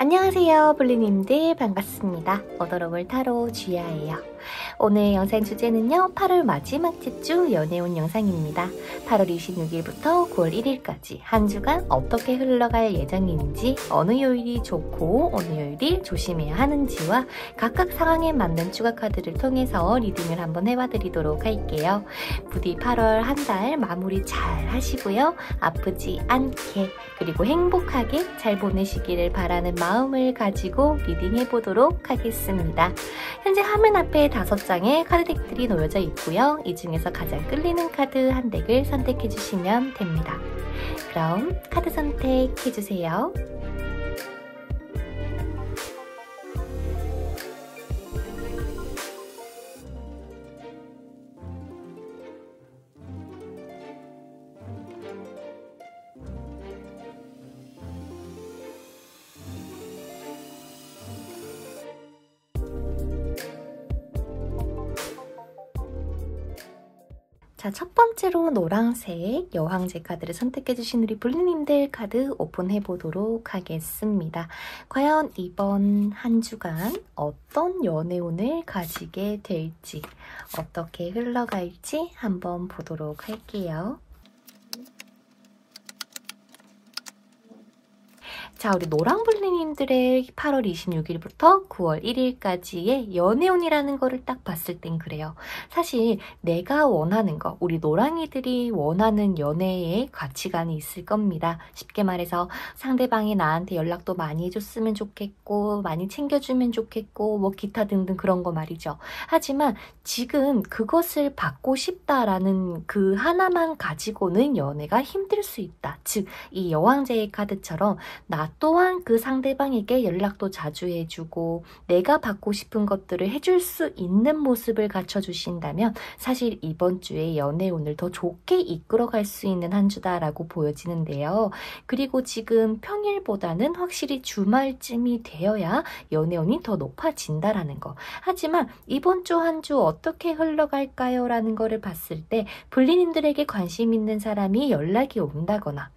안녕하세요 블루님들, 반갑습니다. 오더러블 타로 주야예요. 오늘 영상 주제는요, 8월 마지막 주 연애운 영상입니다. 8월 26일부터 9월 1일까지 한 주간 어떻게 흘러갈 예정인지, 어느 요일이 좋고 어느 요일이 조심해야 하는지와 각각 상황에 맞는 추가 카드를 통해서 리딩을 한번 해봐드리도록 할게요. 부디 8월 한 달 마무리 잘 하시고요, 아프지 않게 그리고 행복하게 잘 보내시기를 바라는 마음을 가지고 리딩해보도록 하겠습니다. 현재 화면 앞에 5장의 카드덱들이 놓여져 있고요. 이 중에서 가장 끌리는 카드 한 덱을 선택해주시면 됩니다. 그럼 카드 선택해주세요. 자, 첫 번째로 노란색 여왕제 카드를 선택해주신 우리 블루님들 카드 오픈해보도록 하겠습니다. 과연 이번 한 주간 어떤 연애운을 가지게 될지, 어떻게 흘러갈지 한번 보도록 할게요. 자, 우리 노랑블리님들의 8월 26일부터 9월 1일까지의 연애운이라는 거를 딱 봤을 땐 그래요. 사실 내가 원하는 거, 우리 노랑이들이 원하는 연애의 가치관이 있을 겁니다. 쉽게 말해서 상대방이 나한테 연락도 많이 해줬으면 좋겠고, 많이 챙겨주면 좋겠고, 뭐 기타 등등 그런 거 말이죠. 하지만 지금 그것을 받고 싶다라는 그 하나만 가지고는 연애가 힘들 수 있다. 즉, 이 여왕제의 카드처럼 나 또한 그 상대방에게 연락도 자주 해주고 내가 받고 싶은 것들을 해줄 수 있는 모습을 갖춰주신다면 사실 이번 주에 연애운을 더 좋게 이끌어갈 수 있는 한 주다라고 보여지는데요. 그리고 지금 평일보다는 확실히 주말쯤이 되어야 연애운이 더 높아진다라는 거. 하지만 이번 주 한 주 어떻게 흘러갈까요? 라는 거를 봤을 때 블리님들에게 관심 있는 사람이 연락이 온다거나,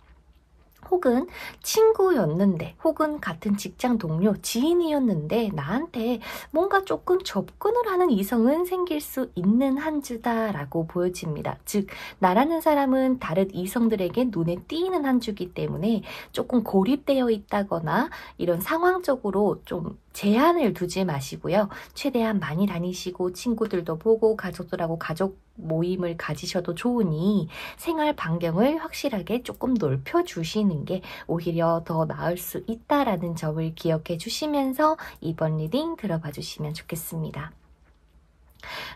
혹은 친구였는데, 혹은 같은 직장 동료, 지인이었는데 나한테 뭔가 조금 접근을 하는 이성은 생길 수 있는 한 주다라고 보여집니다. 즉, 나라는 사람은 다른 이성들에게 눈에 띄는 한 주기 때문에 조금 고립되어 있다거나 이런 상황적으로 좀 제한을 두지 마시고요. 최대한 많이 다니시고 친구들도 보고 가족들하고 가족 모임을 가지셔도 좋으니 생활 반경을 확실하게 조금 넓혀주시는 게 오히려 더 나을 수 있다라는 점을 기억해 주시면서 이번 리딩 들어봐 주시면 좋겠습니다.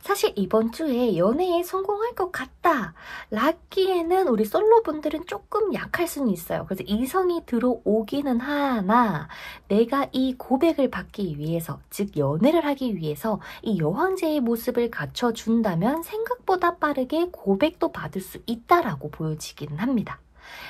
사실 이번 주에 연애에 성공할 것 같다 라기에는 우리 솔로분들은 조금 약할 수는 있어요. 그래서 이성이 들어오기는 하나, 내가 이 고백을 받기 위해서, 즉 연애를 하기 위해서 이 여왕제의 모습을 갖춰준다면 생각보다 빠르게 고백도 받을 수 있다라고 보여지기는 합니다.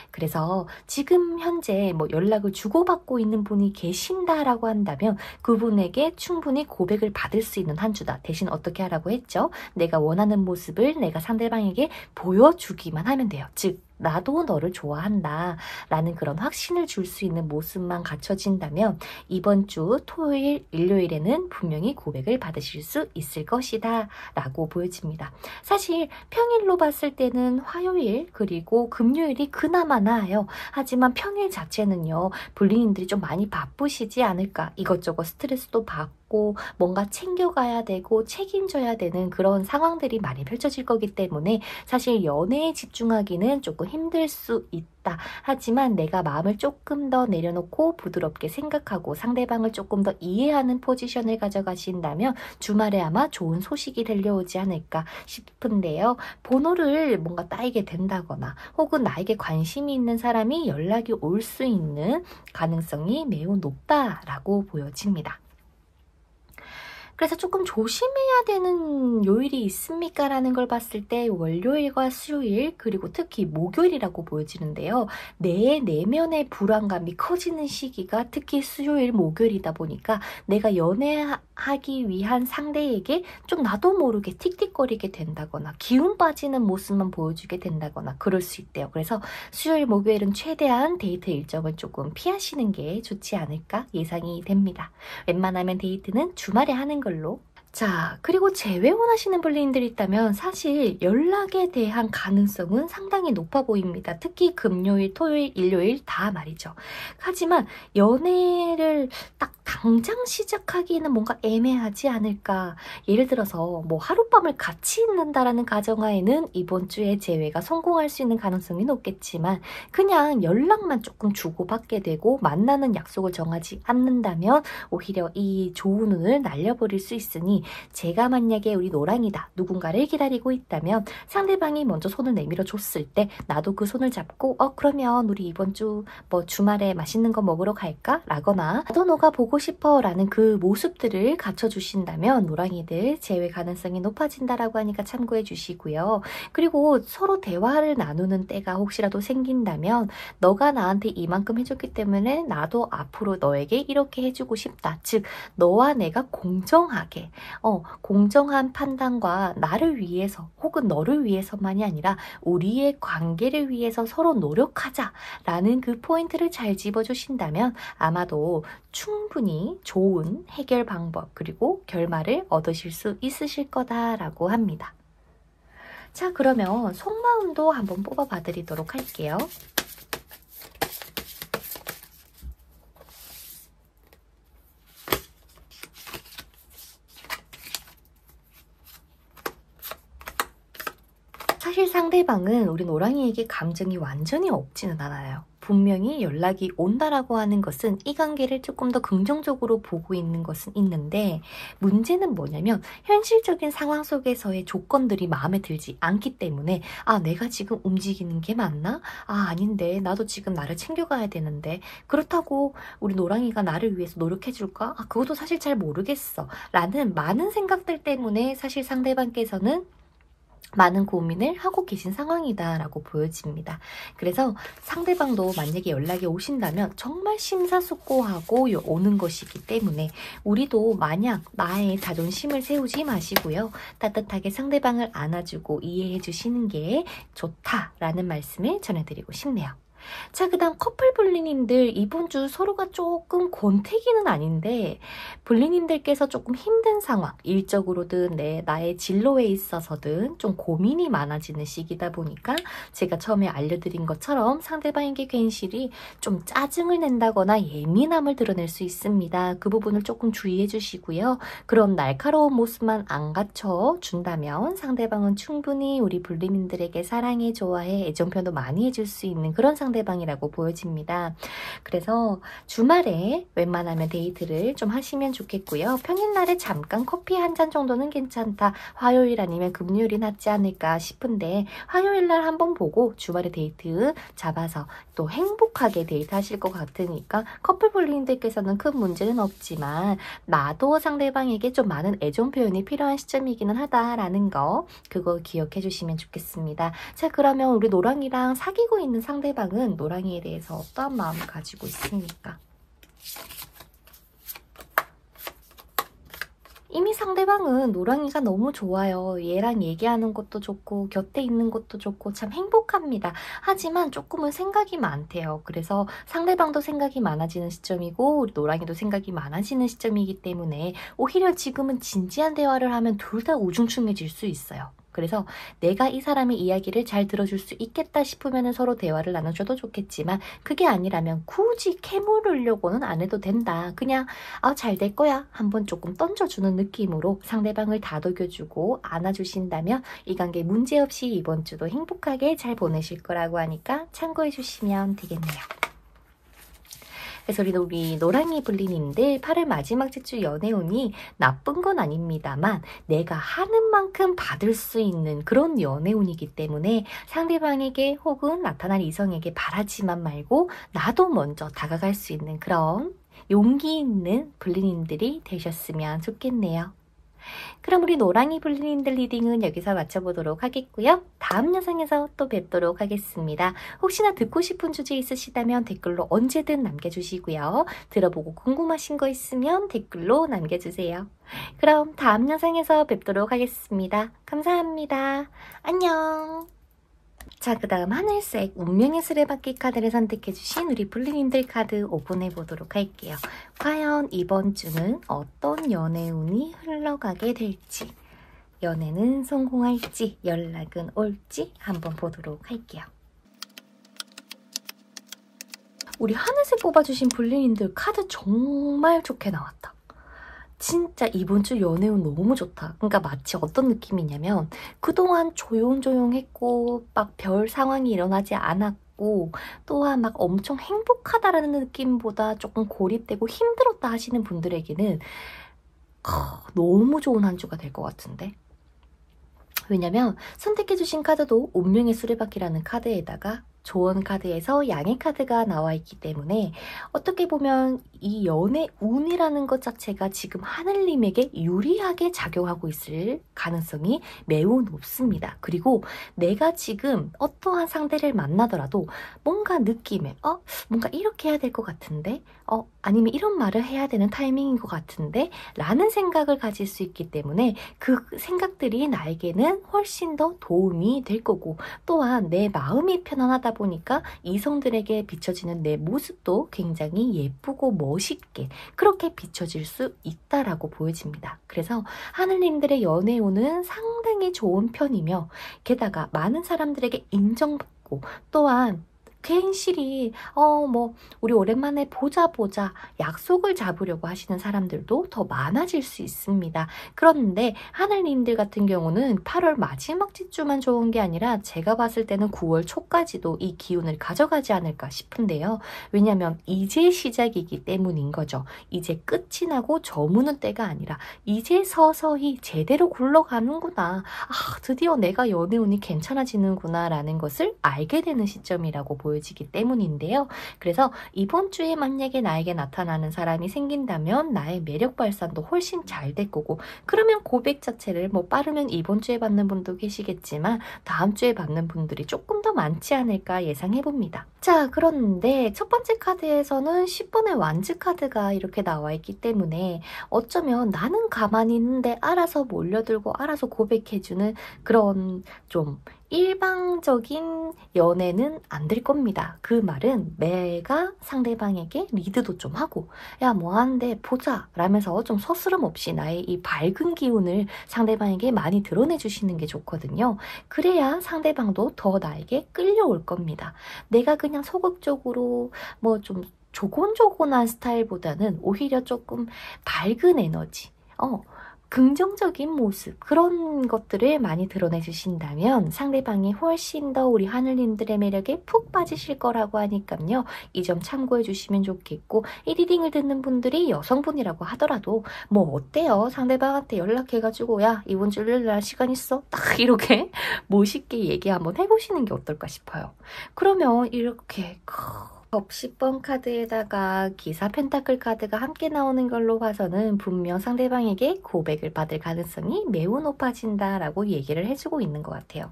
그래서 지금 현재 뭐 연락을 주고받고 있는 분이 계신다라고 한다면 그분에게 충분히 고백을 받을 수 있는 한 주다. 대신 어떻게 하라고 했죠? 내가 원하는 모습을 내가 상대방에게 보여주기만 하면 돼요. 즉, 나도 너를 좋아한다 라는 그런 확신을 줄 수 있는 모습만 갖춰진다면 이번 주 토요일, 일요일에는 분명히 고백을 받으실 수 있을 것이다 라고 보여집니다. 사실 평일로 봤을 때는 화요일 그리고 금요일이 그나마 나아요. 하지만 평일 자체는요, 블리님들이 좀 많이 바쁘시지 않을까, 이것저것 스트레스도 받고 뭔가 챙겨가야 되고 책임져야 되는 그런 상황들이 많이 펼쳐질 거기 때문에 사실 연애에 집중하기는 조금 힘들 수 있다. 하지만 내가 마음을 조금 더 내려놓고 부드럽게 생각하고 상대방을 조금 더 이해하는 포지션을 가져가신다면 주말에 아마 좋은 소식이 들려오지 않을까 싶은데요. 번호를 뭔가 따이게 된다거나 혹은 나에게 관심이 있는 사람이 연락이 올 수 있는 가능성이 매우 높다라고 보여집니다. 그래서 조금 조심해야 되는 요일이 있습니까? 라는 걸 봤을 때 월요일과 수요일 그리고 특히 목요일이라고 보여지는데요. 내 내면의 불안감이 커지는 시기가 특히 수요일, 목요일이다 보니까 내가 연애하기 위한 상대에게 좀 나도 모르게 틱틱거리게 된다거나 기운 빠지는 모습만 보여주게 된다거나 그럴 수 있대요. 그래서 수요일, 목요일은 최대한 데이트 일정을 조금 피하시는 게 좋지 않을까 예상이 됩니다. 웬만하면 데이트는 주말에 하는 걸로. 자, 그리고 재회 원하시는 분들이 있다면 사실 연락에 대한 가능성은 상당히 높아 보입니다. 특히 금요일, 토요일, 일요일 다 말이죠. 하지만 연애를 딱 당장 시작하기에는 뭔가 애매하지 않을까. 예를 들어서 뭐 하룻밤을 같이 있는다라는 가정하에는 이번 주에 재회가 성공할 수 있는 가능성이 높겠지만 그냥 연락만 조금 주고받게 되고 만나는 약속을 정하지 않는다면 오히려 이 좋은 운을 날려버릴 수 있으니 제가 만약에 우리 노랑이다 누군가를 기다리고 있다면 상대방이 먼저 손을 내밀어 줬을 때 나도 그 손을 잡고 그러면 우리 이번 주 뭐 주말에 맛있는 거 먹으러 갈까? 라거나 나도 너가 보고 싶어 라는 그 모습들을 갖춰주신다면 노랑이들 재회 가능성이 높아진다라고 하니까 참고해 주시고요. 그리고 서로 대화를 나누는 때가 혹시라도 생긴다면 너가 나한테 이만큼 해줬기 때문에 나도 앞으로 너에게 이렇게 해주고 싶다. 즉 너와 내가 공정하게 공정한 판단과 나를 위해서 혹은 너를 위해서만이 아니라 우리의 관계를 위해서 서로 노력하자라는 그 포인트를 잘 집어주신다면 아마도 충분히 좋은 해결 방법 그리고 결말을 얻으실 수 있으실 거다라고 합니다. 자, 그러면 속마음도 한번 뽑아봐 드리도록 할게요. 사실 상대방은 우리 노랑이에게 감정이 완전히 없지는 않아요. 분명히 연락이 온다라고 하는 것은 이 관계를 조금 더 긍정적으로 보고 있는 것은 있는데 문제는 뭐냐면 현실적인 상황 속에서의 조건들이 마음에 들지 않기 때문에 내가 지금 움직이는 게 맞나? 아닌데 나도 지금 나를 챙겨가야 되는데 그렇다고 우리 노랑이가 나를 위해서 노력해줄까? 그것도 사실 잘 모르겠어 라는 많은 생각들 때문에 사실 상대방께서는 많은 고민을 하고 계신 상황이다라고 보여집니다. 그래서 상대방도 만약에 연락이 오신다면 정말 심사숙고하고 오는 것이기 때문에 우리도 마냥 나의 자존심을 세우지 마시고요. 따뜻하게 상대방을 안아주고 이해해 주시는 게 좋다라는 말씀을 전해드리고 싶네요. 자, 그 다음 커플 블리님들 이번 주 서로가 조금 권태기는 아닌데 블리님들께서 조금 힘든 상황 일적으로든 나의 진로에 있어서든 좀 고민이 많아지는 시기다 보니까 제가 처음에 알려드린 것처럼 상대방에게 괜시리 좀 짜증을 낸다거나 예민함을 드러낼 수 있습니다. 그 부분을 조금 주의해 주시고요. 그런 날카로운 모습만 안 갖춰준다면 상대방은 충분히 우리 블리님들에게 사랑해 좋아해 애정 표현도 많이 해줄 수 있는 그런 상대방이라고 보여집니다. 그래서 주말에 웬만하면 데이트를 좀 하시면 좋겠고요. 평일날에 잠깐 커피 한 잔 정도는 괜찮다. 화요일 아니면 금요일이 낫지 않을까 싶은데 화요일날 한번 보고 주말에 데이트 잡아서 또 행복하게 데이트 하실 것 같으니까 커플 블링들께서는 큰 문제는 없지만 나도 상대방에게 좀 많은 애정 표현이 필요한 시점이기는 하다라는 거 그거 기억해 주시면 좋겠습니다. 자, 그러면 우리 노랑이랑 사귀고 있는 상대방은 노랑이에 대해서 어떠한 마음을 가지고 있습니까? 이미 상대방은 노랑이가 너무 좋아요. 얘랑 얘기하는 것도 좋고 곁에 있는 것도 좋고 참 행복합니다. 하지만 조금은 생각이 많대요. 그래서 상대방도 생각이 많아지는 시점이고 우리 노랑이도 생각이 많아지는 시점이기 때문에 오히려 지금은 진지한 대화를 하면 둘 다 우중충해질 수 있어요. 그래서 내가 이 사람의 이야기를 잘 들어줄 수 있겠다 싶으면 서로 대화를 나눠줘도 좋겠지만 그게 아니라면 굳이 캐물으려고는 안 해도 된다. 그냥 잘 될 거야. 한번 조금 던져주는 느낌으로 상대방을 다독여주고 안아주신다면 이 관계 문제없이 이번 주도 행복하게 잘 보내실 거라고 하니까 참고해 주시면 되겠네요. 그래서 우리 노랑이 블리님들 8월 마지막 주 연애운이 나쁜 건 아닙니다만 내가 하는 만큼 받을 수 있는 그런 연애운이기 때문에 상대방에게 혹은 나타날 이성에게 바라지만 말고 나도 먼저 다가갈 수 있는 그런 용기 있는 블리님들이 되셨으면 좋겠네요. 그럼 우리 노랑이 블루님들 리딩은 여기서 마쳐보도록 하겠고요. 다음 영상에서 또 뵙도록 하겠습니다. 혹시나 듣고 싶은 주제 있으시다면 댓글로 언제든 남겨주시고요. 들어보고 궁금하신 거 있으면 댓글로 남겨주세요. 그럼 다음 영상에서 뵙도록 하겠습니다. 감사합니다. 안녕. 자, 그 다음 하늘색 운명의 수레바퀴 카드를 선택해주신 우리 블루님들 카드 오픈해 보도록 할게요. 과연 이번 주는 어떤 연애 운이 흘러가게 될지, 연애는 성공할지, 연락은 올지 한번 보도록 할게요. 우리 하늘색 뽑아주신 블루님들 카드 정말 좋게 나왔다. 진짜 이번 주 연애운 너무 좋다. 그러니까 마치 어떤 느낌이냐면 그동안 조용조용했고 막 별 상황이 일어나지 않았고 또한 막 엄청 행복하다라는 느낌보다 조금 고립되고 힘들었다 하시는 분들에게는 너무 좋은 한 주가 될 것 같은데. 왜냐면 선택해주신 카드도 운명의 수레바퀴라는 카드에다가 조언 카드에서 양의 카드가 나와 있기 때문에 어떻게 보면 이 연애 운이라는 것 자체가 지금 하늘님에게 유리하게 작용하고 있을 가능성이 매우 높습니다. 그리고 내가 지금 어떠한 상대를 만나더라도 뭔가 느낌에 뭔가 이렇게 해야 될 것 같은데 아니면 이런 말을 해야 되는 타이밍인 것 같은데 라는 생각을 가질 수 있기 때문에 그 생각들이 나에게는 훨씬 더 도움이 될 거고, 또한 내 마음이 편안하다 보니까 이성들에게 비춰지는 내 모습도 굉장히 예쁘고 멋있게 그렇게 비춰질 수 있다라고 보여집니다. 그래서 하늘님들의 연애운은 상당히 좋은 편이며 게다가 많은 사람들에게 인정받고 또한 괜시리 우리 오랜만에 보자 약속을 잡으려고 하시는 사람들도 더 많아질 수 있습니다. 그런데 하늘님들 같은 경우는 8월 마지막 주만 좋은 게 아니라 제가 봤을 때는 9월 초까지도 이 기운을 가져가지 않을까 싶은데요. 왜냐하면 이제 시작이기 때문인 거죠. 이제 끝이 나고 저무는 때가 아니라 이제 서서히 제대로 굴러가는구나. 드디어 내가 연애운이 괜찮아지는구나 라는 것을 알게 되는 시점이라고 보여지기 때문인데요. 그래서 이번 주에 만약에 나에게 나타나는 사람이 생긴다면 나의 매력 발산도 훨씬 잘 될 거고, 그러면 고백 자체를 빠르면 이번 주에 받는 분도 계시겠지만 다음 주에 받는 분들이 조금 더 많지 않을까 예상해봅니다. 자, 그런데 첫 번째 카드에서는 10번의 완즈 카드가 이렇게 나와 있기 때문에 어쩌면 나는 가만히 있는데 알아서 몰려들고 알아서 고백해주는 그런 좀 일방적인 연애는 안 될 겁니다. 그 말은 내가 상대방에게 리드도 좀 하고 야 뭐 하는데 보자 라면서 좀 서스럼 없이 나의 이 밝은 기운을 상대방에게 많이 드러내 주시는 게 좋거든요. 그래야 상대방도 더 나에게 끌려올 겁니다. 내가 그냥 소극적으로 좀 조곤조곤한 스타일보다는 오히려 조금 밝은 에너지, 긍정적인 모습, 그런 것들을 많이 드러내 주신다면 상대방이 훨씬 더 우리 하늘님들의 매력에 푹 빠지실 거라고 하니까요. 이 점 참고해 주시면 좋겠고, 이 리딩을 듣는 분들이 여성분이라고 하더라도 어때요? 상대방한테 연락해가지고 야 이번 주 일요일 날 시간 있어? 딱 이렇게 멋있게 얘기 한번 해보시는 게 어떨까 싶어요. 그러면 이렇게 10번 카드에다가 기사 펜타클 카드가 함께 나오는 걸로 봐서는 분명 상대방에게 고백을 받을 가능성이 매우 높아진다라고 얘기를 해주고 있는 것 같아요.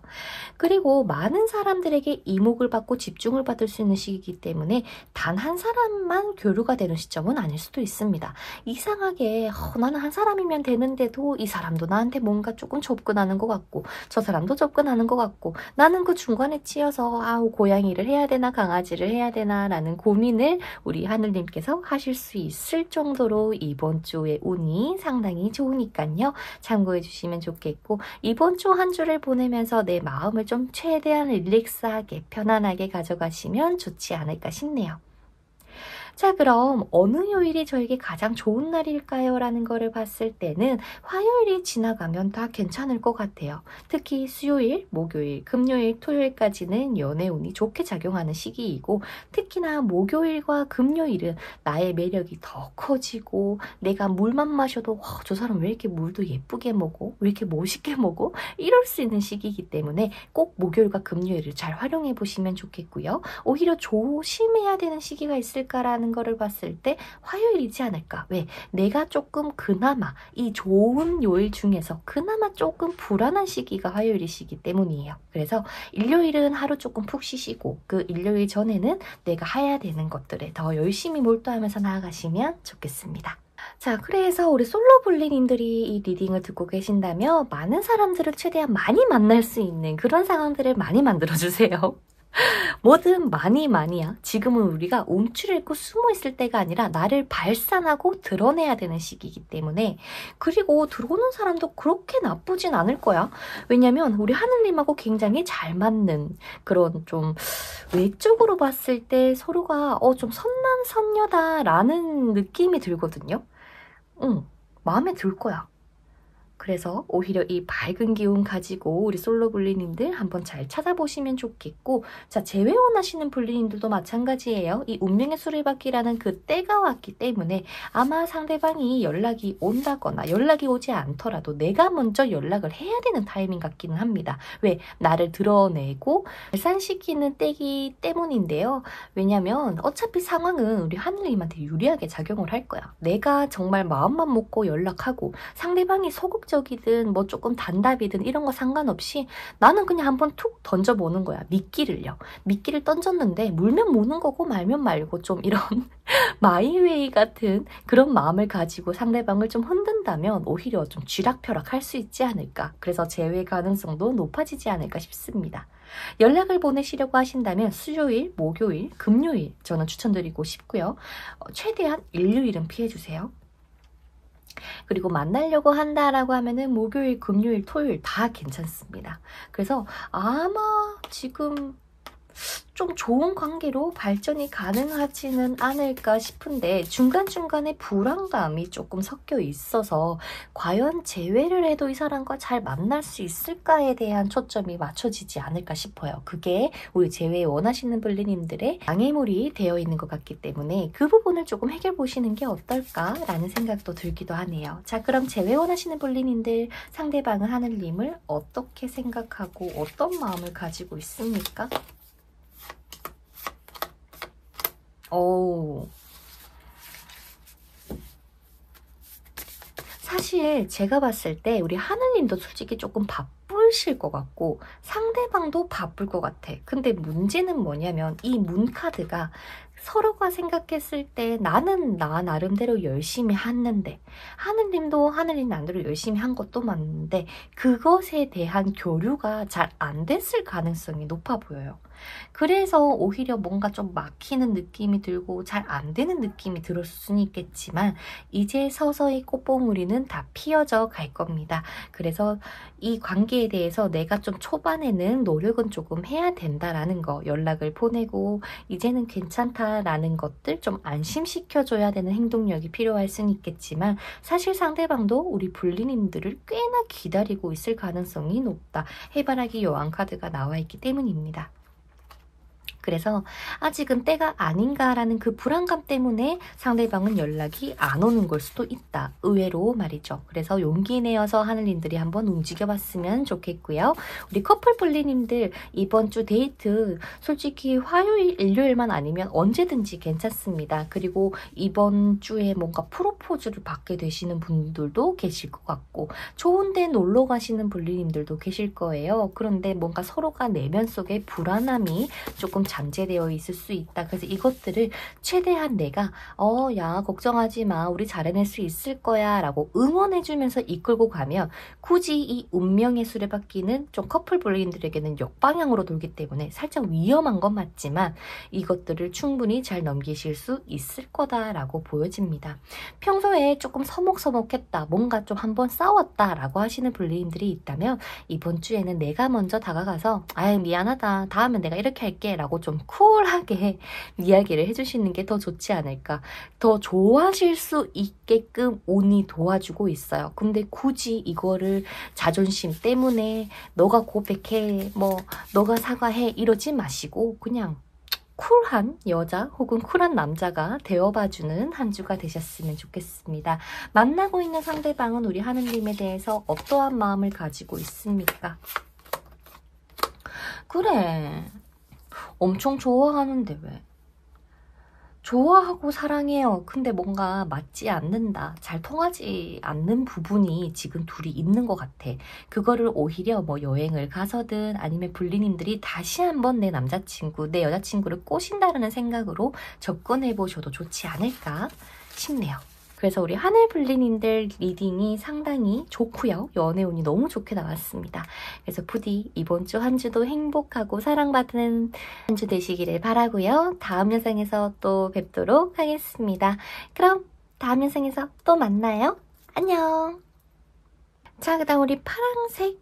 그리고 많은 사람들에게 이목을 받고 집중을 받을 수 있는 시기이기 때문에 단 한 사람만 교류가 되는 시점은 아닐 수도 있습니다. 이상하게 나는 한 사람이면 되는데도 이 사람도 나한테 뭔가 조금 접근하는 것 같고 저 사람도 접근하는 것 같고 나는 그 중간에 치여서 고양이를 해야 되나 강아지를 해야 되나 라는 고민을 우리 하늘님께서 하실 수 있을 정도로 이번 주의 운이 상당히 좋으니까요. 참고해 주시면 좋겠고, 이번 주 한 주를 보내면서 내 마음을 좀 최대한 릴렉스하게 편안하게 가져가시면 좋지 않을까 싶네요. 자, 그럼 어느 요일이 저에게 가장 좋은 날일까요? 라는 거를 봤을 때는 화요일이 지나가면 다 괜찮을 것 같아요. 특히 수요일, 목요일, 금요일, 토요일까지는 연애운이 좋게 작용하는 시기이고, 특히나 목요일과 금요일은 나의 매력이 더 커지고 내가 물만 마셔도 저 사람 왜 이렇게 물도 예쁘게 먹어? 왜 이렇게 멋있게 먹어? 이럴 수 있는 시기이기 때문에 꼭 목요일과 금요일을 잘 활용해 보시면 좋겠고요. 오히려 조심해야 되는 시기가 있을까라는 분들이라는 거를 봤을 때 화요일이지 않을까. 왜? 내가 조금 그나마 이 좋은 요일 중에서 그나마 조금 불안한 시기가 화요일이시기 때문이에요. 그래서 일요일은 하루 조금 푹 쉬시고 그 일요일 전에는 내가 해야 되는 것들에 더 열심히 몰두하면서 나아가시면 좋겠습니다. 자, 그래서 우리 솔로블리님들이 이 리딩을 듣고 계신다면 많은 사람들을 최대한 많이 만날 수 있는 그런 상황들을 많이 만들어주세요. 뭐든 많이야. 지금은 우리가 움츠려있고 숨어있을 때가 아니라 나를 발산하고 드러내야 되는 시기이기 때문에, 그리고 들어오는 사람도 그렇게 나쁘진 않을 거야. 왜냐면 우리 하늘님하고 굉장히 잘 맞는 그런 좀 외적으로 봤을 때 서로가 좀 선남선녀다라는 느낌이 들거든요. 마음에 들 거야. 그래서 오히려 이 밝은 기운 가지고 우리 솔로블리님들 한번 잘 찾아보시면 좋겠고, 자, 재회원하시는 블리님들도 마찬가지예요. 이 운명의 수레바퀴라는 그 때가 왔기 때문에 아마 상대방이 연락이 온다거나 연락이 오지 않더라도 내가 먼저 연락을 해야 되는 타이밍 같기는 합니다. 왜? 나를 드러내고 발산시키는 때이기 때문인데요. 왜냐면 어차피 상황은 우리 하늘님한테 유리하게 작용을 할 거야. 내가 정말 마음만 먹고 연락하고 상대방이 소극적이든 뭐 조금 단답이든 이런 거 상관없이 나는 그냥 한번 툭 던져보는 거야. 미끼를요. 미끼를 던졌는데 물면 무는 거고 말면 말고 좀 이런 마이웨이 같은 그런 마음을 가지고 상대방을 좀 흔든다면 오히려 좀 쥐락펴락 할 수 있지 않을까. 그래서 재회 가능성도 높아지지 않을까 싶습니다. 연락을 보내시려고 하신다면 수요일, 목요일, 금요일 저는 추천드리고 싶고요. 최대한 일요일은 피해주세요. 그리고 만나려고 한다라고 하면은 목요일, 금요일, 토요일 다 괜찮습니다. 그래서 아마 지금 좀 좋은 관계로 발전이 가능하지는 않을까 싶은데 중간중간에 불안감이 조금 섞여 있어서 과연 재회를 해도 이 사람과 잘 만날 수 있을까에 대한 초점이 맞춰지지 않을까 싶어요. 그게 우리 재회 원하시는 블리님들의 장애물이 되어 있는 것 같기 때문에 그 부분을 조금 해결 보시는 게 어떨까라는 생각도 들기도 하네요. 자, 그럼 재회 원하시는 블리님들, 상대방은 하늘님을 어떻게 생각하고 어떤 마음을 가지고 있습니까? 사실 제가 봤을 때 우리 하늘님도 솔직히 조금 바쁘실 것 같고 상대방도 바쁠 것 같아. 근데 문제는 뭐냐면 이 문카드가 서로가 생각했을 때 나는 나 나름대로 열심히 했는데 하늘님도 하늘님 나름대로 열심히 한 것도 맞는데 그것에 대한 교류가 잘 안 됐을 가능성이 높아 보여요. 그래서 오히려 뭔가 좀 막히는 느낌이 들고 잘 안 되는 느낌이 들을 수는 있겠지만 이제 서서히 꽃봉우리는 다 피어져 갈 겁니다. 그래서 이 관계에 대해서 내가 좀 초반에는 노력은 조금 해야 된다라는 거, 연락을 보내고 이제는 괜찮다라는 것들 좀 안심시켜줘야 되는 행동력이 필요할 수는 있겠지만 사실 상대방도 우리 블리님들을 꽤나 기다리고 있을 가능성이 높다. 해바라기 여왕 카드가 나와 있기 때문입니다. 그래서 아직은 때가 아닌가라는 그 불안감 때문에 상대방은 연락이 안 오는 걸 수도 있다. 의외로 말이죠. 그래서 용기 내어서 하늘님들이 한번 움직여봤으면 좋겠고요. 우리 커플 블리님들 이번 주 데이트 솔직히 화요일, 일요일만 아니면 언제든지 괜찮습니다. 그리고 이번 주에 뭔가 프로포즈를 받게 되시는 분들도 계실 것 같고 좋은 데 놀러 가시는 블리님들도 계실 거예요. 그런데 뭔가 서로가 내면 속에 불안함이 조금 잠재되어 있을 수 있다. 그래서 이것들을 최대한 내가 야 걱정하지 마. 우리 잘 해낼 수 있을 거야 라고 응원해주면서 이끌고 가면 굳이 이 운명의 수레바퀴는 좀 커플 블리님들에게는 역방향으로 돌기 때문에 살짝 위험한 건 맞지만 이것들을 충분히 잘 넘기실 수 있을 거다라고 보여집니다. 평소에 조금 서먹서먹했다. 뭔가 좀 한번 싸웠다 라고 하시는 블리님들이 있다면 이번 주에는 내가 먼저 다가가서 아유 미안하다. 다음엔 내가 이렇게 할게 라고 좀 쿨하게 이야기를 해주시는 게 더 좋지 않을까. 더 좋아하실 수 있게끔 운이 도와주고 있어요. 근데 굳이 이거를 자존심 때문에 너가 고백해, 뭐 너가 사과해 이러지 마시고 그냥 쿨한 여자 혹은 쿨한 남자가 되어봐주는 한 주가 되셨으면 좋겠습니다. 만나고 있는 상대방은 우리 하느님에 대해서 어떠한 마음을 가지고 있습니까? 그래. 엄청 좋아하는데 왜? 좋아하고 사랑해요. 근데 뭔가 맞지 않는다. 잘 통하지 않는 부분이 지금 둘이 있는 것 같아. 그거를 오히려 뭐 여행을 가서든 아니면 불리님들이 다시 한번 내 남자친구, 내 여자친구를 꼬신다라는 생각으로 접근해 보셔도 좋지 않을까 싶네요. 그래서 우리 하늘불리님들 리딩이 상당히 좋고요. 연애운이 너무 좋게 나왔습니다. 그래서 부디 이번 주 한 주도 행복하고 사랑받는 한 주 되시기를 바라고요. 다음 영상에서 또 뵙도록 하겠습니다. 그럼 다음 영상에서 또 만나요. 안녕. 자, 그 다음 우리 파란색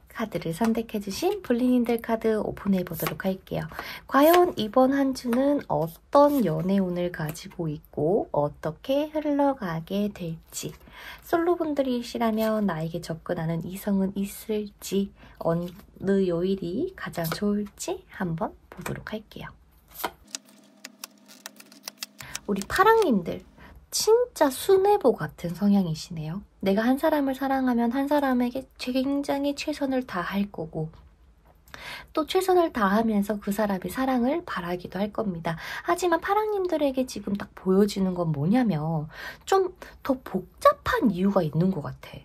카드를 선택해주신 불리님들 카드 오픈해 보도록 할게요. 과연 이번 한 주는 어떤 연애운을 가지고 있고 어떻게 흘러가게 될지, 솔로분들이시라면 나에게 접근하는 이성은 있을지, 어느 요일이 가장 좋을지 한번 보도록 할게요. 우리 파랑님들 진짜 순애보 같은 성향이시네요. 내가 한 사람을 사랑하면 한 사람에게 굉장히 최선을 다할 거고 또 최선을 다하면서 그 사람의 사랑을 바라기도 할 겁니다. 하지만 파랑님들에게 지금 딱 보여지는 건 뭐냐면 좀 더 복잡한 이유가 있는 것 같아.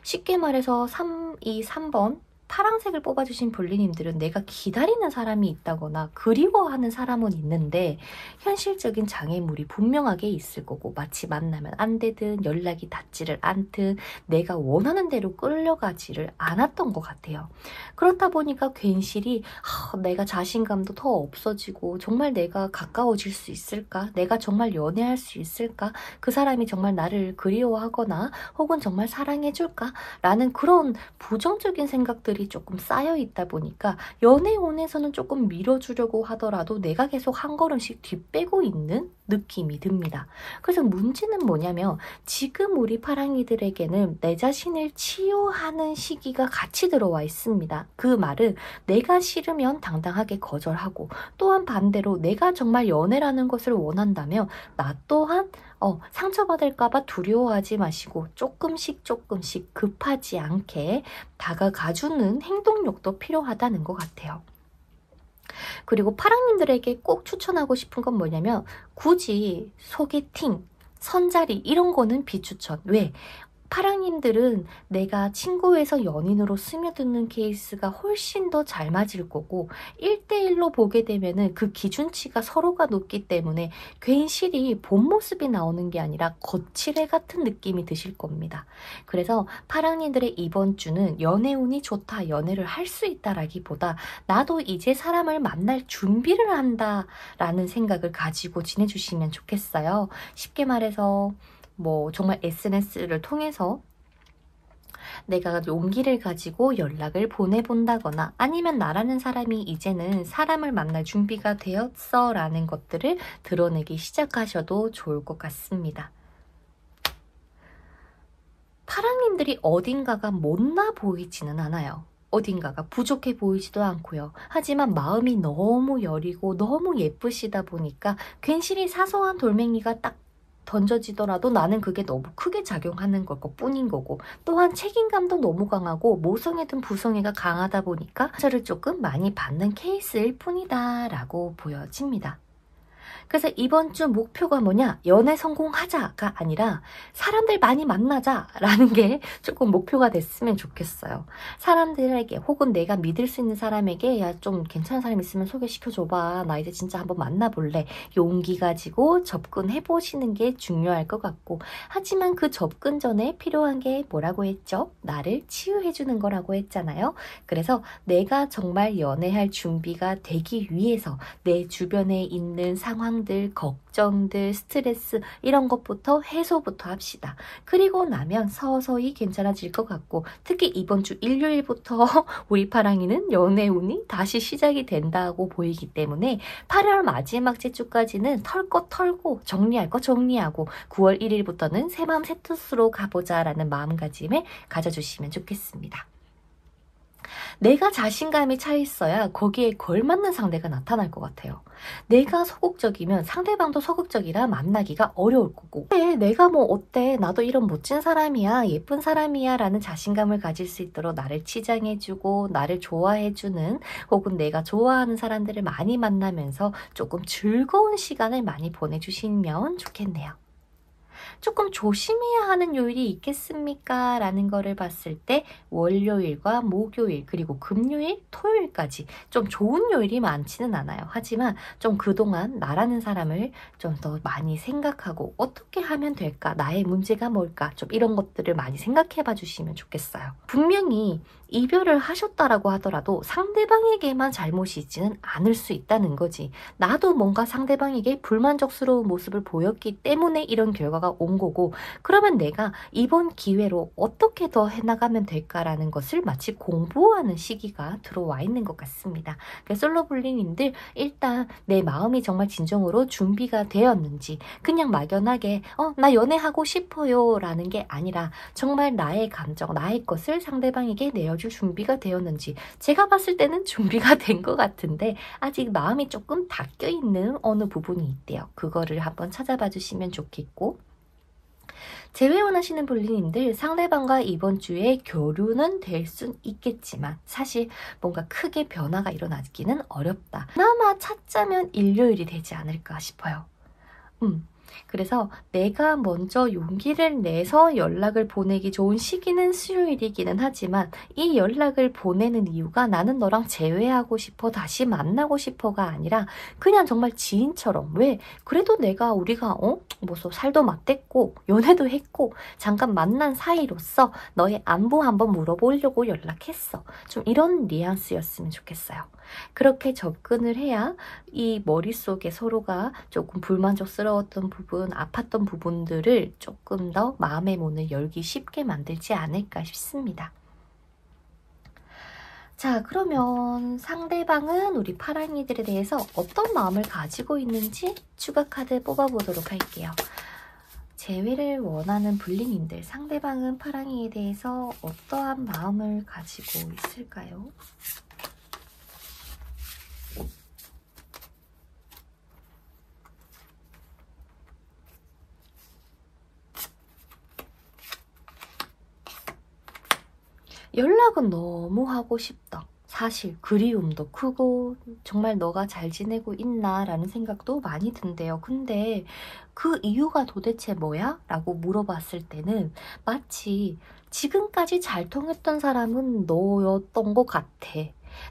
쉽게 말해서 3번 파랑색을 뽑아주신 불리님들은 내가 기다리는 사람이 있다거나 그리워하는 사람은 있는데 현실적인 장애물이 분명하게 있을 거고, 마치 만나면 안 되든 연락이 닿지를 않든 내가 원하는 대로 끌려가지를 않았던 것 같아요. 그렇다 보니까 괜시리 내가 자신감도 더 없어지고 정말 내가 가까워질 수 있을까? 내가 정말 연애할 수 있을까? 그 사람이 정말 나를 그리워하거나 혹은 정말 사랑해줄까? 라는 그런 부정적인 생각들이 조금 쌓여 있다 보니까 연애운에서는 조금 밀어주려고 하더라도 내가 계속 한 걸음씩 뒷빼고 있는 느낌이 듭니다. 그래서 문제는 뭐냐면 지금 우리 파랑이들에게는 내 자신을 치유하는 시기가 같이 들어와 있습니다. 그 말은 내가 싫으면 당당하게 거절하고, 또한 반대로 내가 정말 연애라는 것을 원한다면 나 또한 상처받을까봐 두려워하지 마시고 조금씩 급하지 않게 다가가주는 행동력도 필요하다는 것 같아요. 그리고 파랑님들에게 꼭 추천하고 싶은 건 뭐냐면 굳이 소개팅, 선자리 이런 거는 비추천. 왜? 파랑님들은 내가 친구에서 연인으로 스며드는 케이스가 훨씬 더 잘 맞을 거고 1대1로 보게 되면은 그 기준치가 서로가 높기 때문에 괜시리 본 모습이 나오는 게 아니라 거칠애 같은 느낌이 드실 겁니다. 그래서 파랑님들의 이번 주는 연애운이 좋다, 연애를 할 수 있다라기보다 나도 이제 사람을 만날 준비를 한다라는 생각을 가지고 지내주시면 좋겠어요. 쉽게 말해서 뭐 정말 SNS를 통해서 내가 용기를 가지고 연락을 보내본다거나 아니면 나라는 사람이 이제는 사람을 만날 준비가 되었어 라는 것들을 드러내기 시작하셔도 좋을 것 같습니다. 파랑님들이 어딘가가 못나 보이지는 않아요. 어딘가가 부족해 보이지도 않고요. 하지만 마음이 너무 여리고 너무 예쁘시다 보니까 괜시리 사소한 돌멩이가 딱 던져지더라도 나는 그게 너무 크게 작용하는 걸 뿐인 거고, 또한 책임감도 너무 강하고 모성애든 부성애가 강하다 보니까 저를 조금 많이 받는 케이스일 뿐이다 라고 보여집니다. 그래서 이번 주 목표가 뭐냐? 연애 성공하자가 아니라 사람들 많이 만나자 라는 게 조금 목표가 됐으면 좋겠어요. 사람들에게 혹은 내가 믿을 수 있는 사람에게 야, 좀 괜찮은 사람 있으면 소개시켜줘봐. 나 이제 진짜 한번 만나볼래. 용기 가지고 접근해보시는 게 중요할 것 같고, 하지만 그 접근 전에 필요한 게 뭐라고 했죠? 나를 치유해주는 거라고 했잖아요. 그래서 내가 정말 연애할 준비가 되기 위해서 내 주변에 있는 상황들, 걱정들, 스트레스 이런 것부터 해소부터 합시다. 그리고 나면 서서히 괜찮아질 것 같고, 특히 이번 주 일요일부터 우리 파랑이는 연애운이 다시 시작이 된다고 보이기 때문에 8월 마지막 주까지는 털 거 털고 정리할 거 정리하고 9월 1일부터는 새마음 새뜻으로 가보자 라는 마음가짐을 가져주시면 좋겠습니다. 내가 자신감이 차 있어야 거기에 걸맞는 상대가 나타날 것 같아요. 내가 소극적이면 상대방도 소극적이라 만나기가 어려울 거고, 근데 내가 뭐 어때, 나도 이런 멋진 사람이야, 예쁜 사람이야 라는 자신감을 가질 수 있도록 나를 치장해주고 나를 좋아해주는, 혹은 내가 좋아하는 사람들을 많이 만나면서 조금 즐거운 시간을 많이 보내주시면 좋겠네요. 조금 조심해야 하는 요일이 있겠습니까? 라는 거를 봤을 때 월요일과 목요일 그리고 금요일, 토요일까지 좀 좋은 요일이 많지는 않아요. 하지만 좀 그동안 나라는 사람을 좀 더 많이 생각하고 어떻게 하면 될까? 나의 문제가 뭘까? 좀 이런 것들을 많이 생각해 봐 주시면 좋겠어요. 분명히 이별을 하셨다라고 하더라도 상대방에게만 잘못이 있지는 않을 수 있다는 거지. 나도 뭔가 상대방에게 불만족스러운 모습을 보였기 때문에 이런 결과가 온 거고, 그러면 내가 이번 기회로 어떻게 더 해나가면 될까라는 것을 마치 공부하는 시기가 들어와 있는 것 같습니다. 솔로블리님들, 일단 내 마음이 정말 진정으로 준비가 되었는지, 그냥 막연하게 나 연애하고 싶어요 라는 게 아니라 정말 나의 감정, 나의 것을 상대방에게 내어줄 준비가 되었는지, 제가 봤을 때는 준비가 된 것 같은데 아직 마음이 조금 닫혀 있는 어느 부분이 있대요. 그거를 한번 찾아봐 주시면 좋겠고, 재회 원하시는 분님들, 상대방과 이번 주에 교류는 될 순 있겠지만 사실 뭔가 크게 변화가 일어나기는 어렵다. 그나마 찾자면 일요일이 되지 않을까 싶어요. 그래서 내가 먼저 용기를 내서 연락을 보내기 좋은 시기는 수요일이기는 하지만, 이 연락을 보내는 이유가 나는 너랑 재회하고 싶어, 다시 만나고 싶어가 아니라 그냥 정말 지인처럼, 왜? 그래도 우리가 뭐 살도 맞댔고 연애도 했고 잠깐 만난 사이로서 너의 안부 한번 물어보려고 연락했어. 좀 이런 뉘앙스였으면 좋겠어요. 그렇게 접근을 해야 이 머릿속에 서로가 조금 불만족스러웠던 부분, 아팠던 부분들을 조금 더 마음의 문을 열기 쉽게 만들지 않을까 싶습니다. 자, 그러면 상대방은 우리 파랑이들에 대해서 어떤 마음을 가지고 있는지 추가 카드 뽑아보도록 할게요. 재회를 원하는 불링님들, 상대방은 파랑이에 대해서 어떠한 마음을 가지고 있을까요? 연락은 너무 하고 싶다. 사실 그리움도 크고 정말 너가 잘 지내고 있나 라는 생각도 많이 든대요. 근데 그 이유가 도대체 뭐야? 라고 물어봤을 때는 마치 지금까지 잘 통했던 사람은 너였던 것 같아.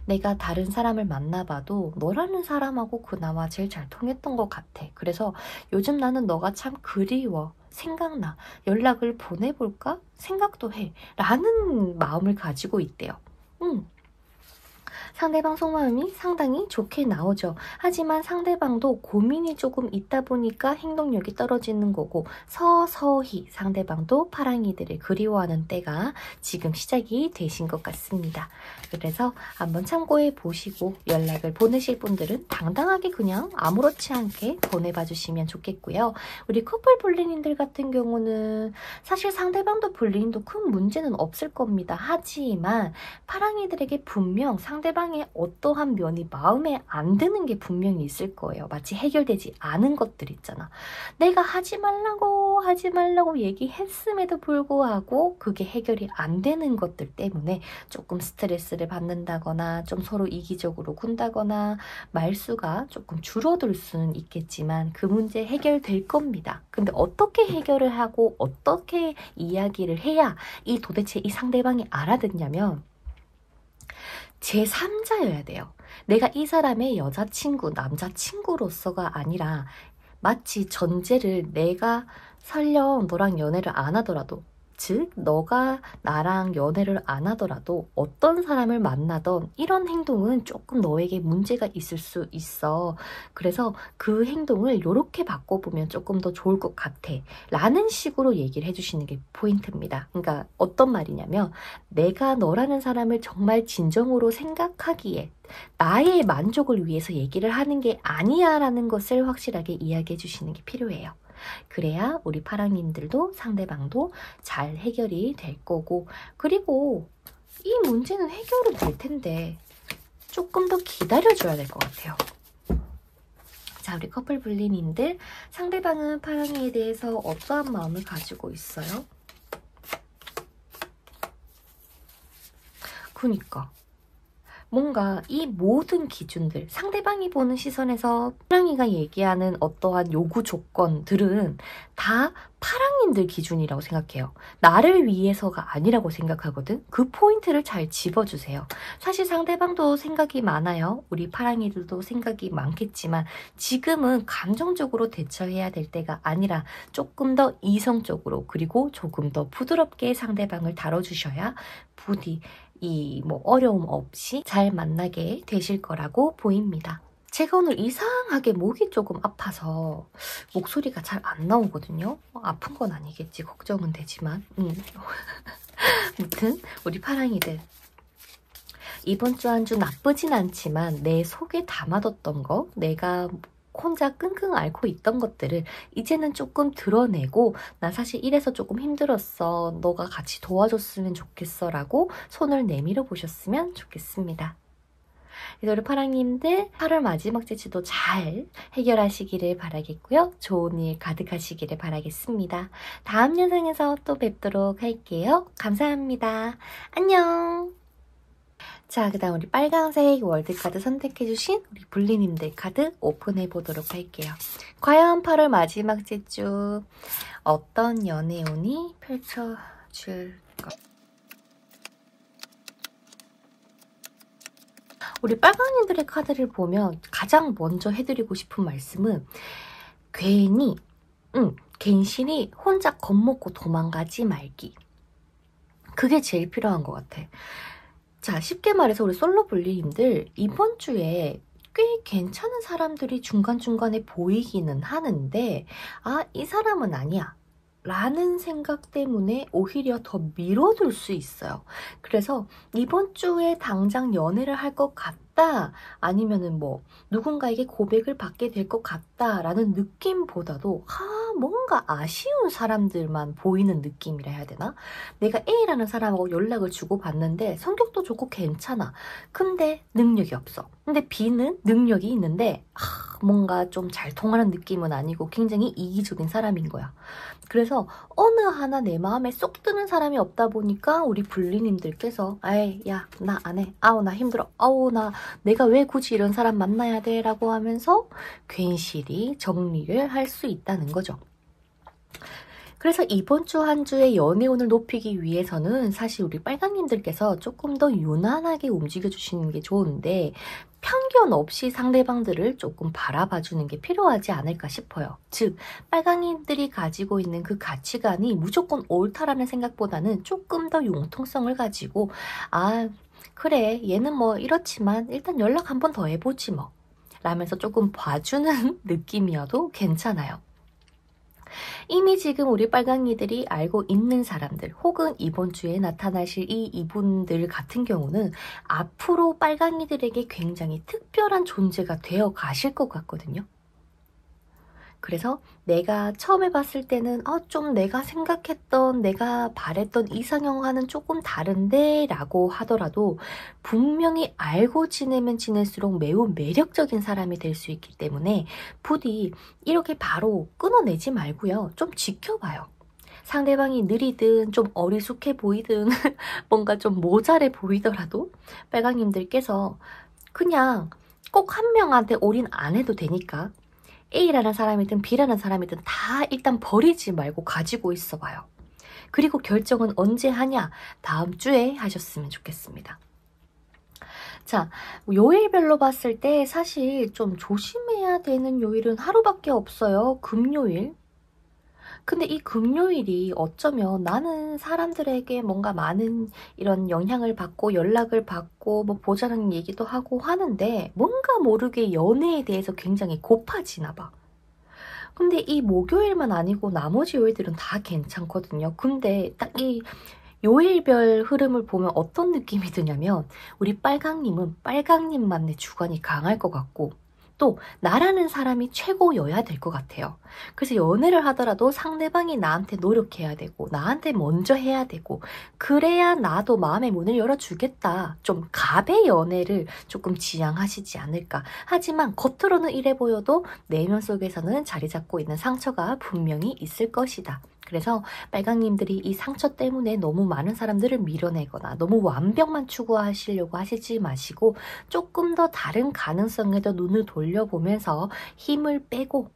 내가 다른 사람을 만나봐도 너라는 사람하고 그나마 제일 잘 통했던 것 같아. 그래서 요즘 나는 너가 참 그리워. 생각나. 연락을 보내볼까? 생각도 해. 라는 마음을 가지고 있대요. 상대방 속마음이 상당히 좋게 나오죠. 하지만 상대방도 고민이 조금 있다 보니까 행동력이 떨어지는 거고, 서서히 상대방도 파랑이들을 그리워하는 때가 지금 시작이 되신 것 같습니다. 그래서 한번 참고해 보시고 연락을 보내실 분들은 당당하게 그냥 아무렇지 않게 보내봐 주시면 좋겠고요. 우리 커플 불리님들 같은 경우는 사실 상대방도 불리님도 큰 문제는 없을 겁니다. 하지만 파랑이들에게 분명 상대방의 어떠한 면이 마음에 안 드는 게 분명히 있을 거예요. 마치 해결되지 않은 것들 있잖아. 내가 하지 말라고 얘기했음에도 불구하고 그게 해결이 안 되는 것들 때문에 조금 스트레스를 받는다거나 좀 서로 이기적으로 군다거나 말수가 조금 줄어들 수는 있겠지만 그 문제 해결될 겁니다. 근데 어떻게 해결을 하고 어떻게 이야기를 해야 도대체 이 상대방이 알아듣냐면, 제3자여야 돼요. 내가 이 사람의 여자친구, 남자친구로서가 아니라 마치 전제를, 내가 설령 너랑 연애를 안 하더라도, 즉 너가 나랑 연애를 안 하더라도 어떤 사람을 만나던 이런 행동은 조금 너에게 문제가 있을 수 있어. 그래서 그 행동을 이렇게 바꿔보면 조금 더 좋을 것 같아 라는 식으로 얘기를 해주시는 게 포인트입니다. 그러니까 어떤 말이냐면, 내가 너라는 사람을 정말 진정으로 생각하기에 나의 만족을 위해서 얘기를 하는 게 아니야 라는 것을 확실하게 이야기해 주시는 게 필요해요. 그래야 우리 파랑님들도 상대방도 잘 해결이 될 거고, 그리고 이 문제는 해결은 될 텐데 조금 더 기다려줘야 될 것 같아요. 자, 우리 커플 불리님들, 상대방은 파랑이에 대해서 어떠한 마음을 가지고 있어요? 그니까 뭔가 이 모든 기준들, 상대방이 보는 시선에서 파랑이가 얘기하는 어떠한 요구 조건들은 다 파랑님들 기준이라고 생각해요. 나를 위해서가 아니라고 생각하거든. 그 포인트를 잘 집어주세요. 사실 상대방도 생각이 많아요. 우리 파랑이들도 생각이 많겠지만 지금은 감정적으로 대처해야 될 때가 아니라 조금 더 이성적으로, 그리고 조금 더 부드럽게 상대방을 다뤄주셔야 부디 뭐 어려움 없이 잘 만나게 되실 거라고 보입니다. 제가 오늘 이상하게 목이 조금 아파서 목소리가 잘 안 나오거든요. 아픈 건 아니겠지, 걱정은 되지만. 아무튼 우리 파랑이들, 이번 주 한 주 나쁘진 않지만 내 속에 담아뒀던 거, 내가 혼자 끙끙 앓고 있던 것들을 이제는 조금 드러내고, 나 사실 이래서 조금 힘들었어, 너가 같이 도와줬으면 좋겠어 라고 손을 내밀어 보셨으면 좋겠습니다. 그래서 우리 파랑님들 8월 마지막 주도 잘 해결하시기를 바라겠고요. 좋은 일 가득하시기를 바라겠습니다. 다음 영상에서 또 뵙도록 할게요. 감사합니다. 안녕. 자, 그 다음 우리 빨강색 월드카드 선택해주신 우리 불리님들 카드 오픈해보도록 할게요. 과연 8월 마지막 주 어떤 연애운이 펼쳐질까? 우리 빨강님들의 카드를 보면 가장 먼저 해드리고 싶은 말씀은 괜시리 혼자 겁먹고 도망가지 말기. 그게 제일 필요한 것 같아. 자, 쉽게 말해서 우리 솔로 불리님들 이번 주에 꽤 괜찮은 사람들이 중간중간에 보이기는 하는데, 아, 이 사람은 아니야 라는 생각 때문에 오히려 더 미뤄둘 수 있어요. 그래서 이번 주에 당장 연애를 할 것 같다, 아니면은 뭐 누군가에게 고백을 받게 될 것 같다 라는 느낌보다도 뭔가 아쉬운 사람들만 보이는 느낌이라 해야 되나? 내가 A라는 사람하고 연락을 주고받는데 성격도 좋고 괜찮아. 근데 능력이 없어. 근데 B는 능력이 있는데 뭔가 좀 잘 통하는 느낌은 아니고 굉장히 이기적인 사람인 거야. 그래서 어느 하나 내 마음에 쏙 드는 사람이 없다 보니까 우리 불리님들께서 아이, 야, 나 안 해. 아우, 나 힘들어. 아우, 내가 왜 굳이 이런 사람 만나야 돼? 라고 하면서 괜시리 정리를 할 수 있다는 거죠. 그래서 이번 주 한 주의 연애운을 높이기 위해서는 사실 우리 빨강님들께서 조금 더 유난하게 움직여주시는 게 좋은데, 편견 없이 상대방들을 조금 바라봐주는 게 필요하지 않을까 싶어요. 즉, 빨강님들이 가지고 있는 그 가치관이 무조건 옳다라는 생각보다는 조금 더 융통성을 가지고, 아, 그래, 얘는 뭐 이렇지만 일단 연락 한 번 더 해보지 뭐 라면서 조금 봐주는 느낌이어도 괜찮아요. 이미 지금 우리 빨강이들이 알고 있는 사람들, 혹은 이번 주에 나타나실 이분들 같은 경우는 앞으로 빨강이들에게 굉장히 특별한 존재가 되어 가실 것 같거든요. 그래서 내가 처음에 봤을 때는 좀 내가 생각했던, 내가 바랬던 이상형과는 조금 다른데 라고 하더라도 분명히 알고 지내면 지낼수록 매우 매력적인 사람이 될 수 있기 때문에 부디 이렇게 바로 끊어내지 말고요. 좀 지켜봐요. 상대방이 느리든 좀 어리숙해 보이든 뭔가 좀 모자래 보이더라도 빨강님들께서 그냥 꼭 한 명한테 올인 안 해도 되니까 A라는 사람이든 B라는 사람이든 다 일단 버리지 말고 가지고 있어봐요. 그리고 결정은 언제 하냐? 다음 주에 하셨으면 좋겠습니다. 자, 요일별로 봤을 때 사실 좀 조심해야 되는 요일은 하루밖에 없어요. 금요일. 근데 이 금요일이 어쩌면 나는 사람들에게 뭔가 많은 이런 영향을 받고 연락을 받고 뭐 보자는 얘기도 하고 하는데 뭔가 모르게 연애에 대해서 굉장히 고파지나 봐. 근데 이 목요일만 아니고 나머지 요일들은 다 괜찮거든요. 근데 딱 이 요일별 흐름을 보면 어떤 느낌이 드냐면 우리 빨강님은 빨강님만의 주관이 강할 것 같고, 또 나라는 사람이 최고여야 될 것 같아요. 그래서 연애를 하더라도 상대방이 나한테 노력해야 되고 나한테 먼저 해야 되고 그래야 나도 마음의 문을 열어주겠다. 좀 갑의 연애를 조금 지향하시지 않을까. 하지만 겉으로는 이래 보여도 내면 속에서는 자리 잡고 있는 상처가 분명히 있을 것이다. 그래서 빨강님들이 이 상처 때문에 너무 많은 사람들을 밀어내거나 너무 완벽만 추구하시려고 하시지 마시고 조금 더 다른 가능성에도 눈을 돌려보면서 힘을 빼고